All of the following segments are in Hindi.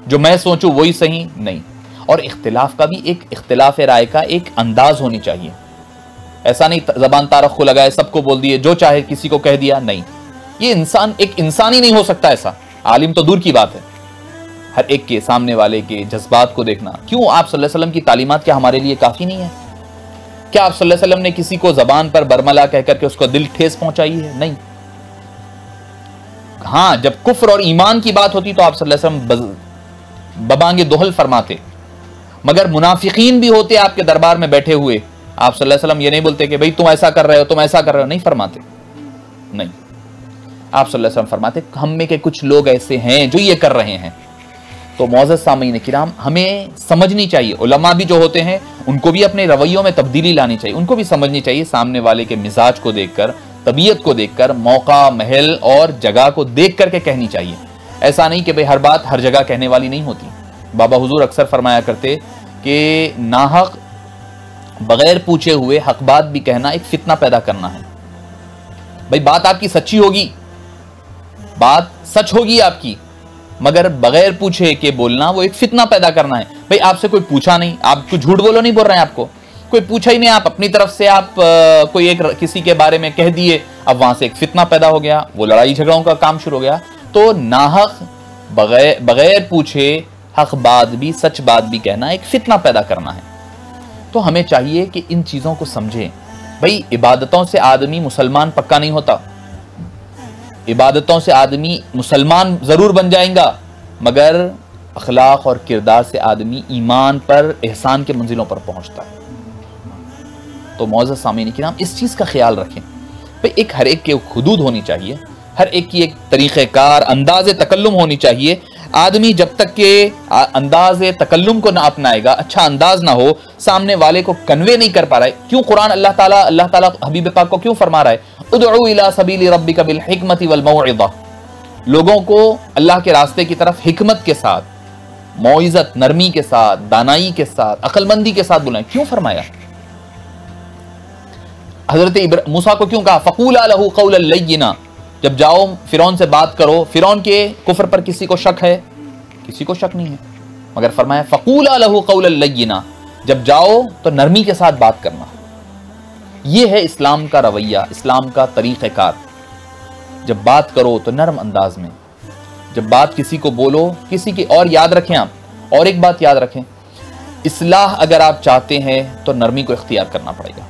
जो मैं सोचूं वही सही नहीं। और इख्तिलाफ का भी एक इख्तिलाफ राय का एक अंदाज होनी चाहिए। ऐसा नहीं जबान तारख को लगाए सबको बोल दिए जो चाहे किसी को कह दिया, नहीं। ये इंसान एक इंसान ही नहीं हो सकता ऐसा, आलिम तो दूर की बात है। हर एक के सामने वाले के जज्बात को देखना। क्यों आप सल्लल्लाहु अलैहि वसल्लम की तालीमात क्या हमारे लिए काफी नहीं है? क्या आप सल्लल्लाहु अलैहि वसल्लम ने किसी को जबान पर बरमला कहकर के उसको दिल ठेस पहुंचाई है? नहीं। हां, जब कुफ्र और ईमान की बात होती तो आप सल्लल्लाहु अलैहि वसल्लम बबांगे दोहल फरमाते, मगर मुनाफिकीन भी होते आपके दरबार में बैठे हुए, आप सल्लल्लाहु अलैहि वसल्लम ये नहीं बोलते कि भाई तुम ऐसा कर रहे हो, तुम ऐसा कर रहे हो, नहीं फरमाते। नहीं, आप सल्लल्लाहु अलैहि वसल्लम फरमाते हम में के कुछ लोग ऐसे हैं जो ये कर रहे हैं। तो मौजूद सामीन किराम, हमें समझनी चाहिए, उलमा भी जो होते हैं उनको भी अपने रवैयों में तब्दीली लानी चाहिए। उनको भी समझनी चाहिए सामने वाले के मिजाज को देखकर, तबीयत को देखकर, मौका महल और जगह को देख करके कहनी चाहिए। ऐसा नहीं कि भाई हर बात हर जगह कहने वाली नहीं होती। बाबा हुजूर अक्सर फरमाया करते कि नाहक बगैर पूछे हुए हक बात भी कहना एक फितना पैदा करना है। भाई बात आपकी सच्ची होगी, बात सच होगी आपकी, मगर बगैर पूछे के बोलना वो एक फितना पैदा करना है। भाई आपसे कोई पूछा नहीं, आप कुछ झूठ बोलो नहीं बोल रहे हैं, आपको कोई पूछा ही नहीं, आप अपनी तरफ से आप कोई एक किसी के बारे में कह दिए, अब वहां से एक फितना पैदा हो गया, वो लड़ाई झगड़ों का काम शुरू हो गया। तो नाहक बगैर पूछे हक बात भी, सच बात भी कहना एक फितना पैदा करना है। तो हमें चाहिए कि इन चीजों को समझें। भाई इबादतों से आदमी मुसलमान पक्का नहीं होता, इबादतों से आदमी मुसलमान जरूर बन जाएगा, मगर अखलाक और किरदार से आदमी ईमान पर, एहसान के मंजिलों पर पहुंचता है। तो मौजूद सामीन किराम, इस चीज का ख्याल रखें। भाई एक हर एक की हुदूद होनी चाहिए, हर एक की एक तरीक़ेकार, अंदाज़े तकल्लुम होनी चाहिए। आदमी जब तक के अंदाज़े तकल्लुम को ना अपनाएगा, अच्छा अंदाज ना हो, सामने वाले को कन्वे नहीं कर पा रहा है। क्यों कुरान अल्लाह ताला हबीब पाक को क्यों फरमा रहा है, उदउ इला सबीली रब्बिका बिल हिकमति वल मौइज़ा, लोगों को अल्लाह के रास्ते की तरफ हिकमत के साथ, मौइज़त, नरमी के साथ, दानाई के साथ, अक्लमंदी के साथ बुलाएं। क्यों फरमाया? हजरत मूसा को क्यों कहा फकूला लहू कौलन लय्यिना, जब जाओ फिरौन से बात करो। फिरौन के कुफ्र पर किसी को शक है? किसी को शक नहीं है, मगर फरमाया फकूला लहू कौलन लय्यिना, जब जाओ तो नरमी के साथ बात करना। यह है इस्लाम का रवैया, इस्लाम का तरीक़ेकार। जब बात करो तो नरम अंदाज में, जब बात किसी को बोलो किसी की। और याद रखें आप, और एक बात याद रखें, इस्लाह अगर आप चाहते हैं तो नरमी को इख्तियार करना पड़ेगा।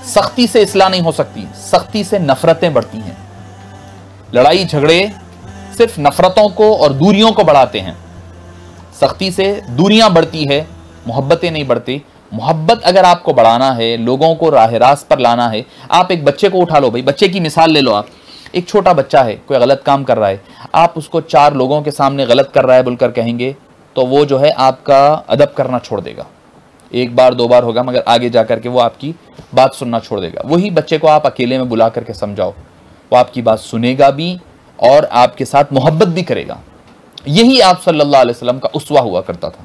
सख्ती से इस्लाह नहीं हो सकती, सख्ती से नफरतें बढ़ती हैं। लड़ाई झगड़े सिर्फ नफरतों को और दूरियों को बढ़ाते हैं। सख्ती से दूरियां बढ़ती है, मोहब्बतें नहीं बढ़ती। मोहब्बत अगर आपको बढ़ाना है, लोगों को राह रास्त पर लाना है, आप एक बच्चे को उठा लो। भाई बच्चे की मिसाल ले लो आप। एक छोटा बच्चा है, कोई गलत काम कर रहा है, आप उसको चार लोगों के सामने गलत कर रहा है बोलकर कहेंगे तो वो जो है आपका अदब करना छोड़ देगा। एक बार दो बार होगा, मगर आगे जाकर के वो आपकी बात सुनना छोड़ देगा। वही बच्चे को आप अकेले में बुला करके समझाओ, वो आपकी बात सुनेगा भी और आपके साथ मोहब्बत भी करेगा। यही आप सल्लल्लाहु अलैहि वसल्लम का उस्वा हुआ करता था।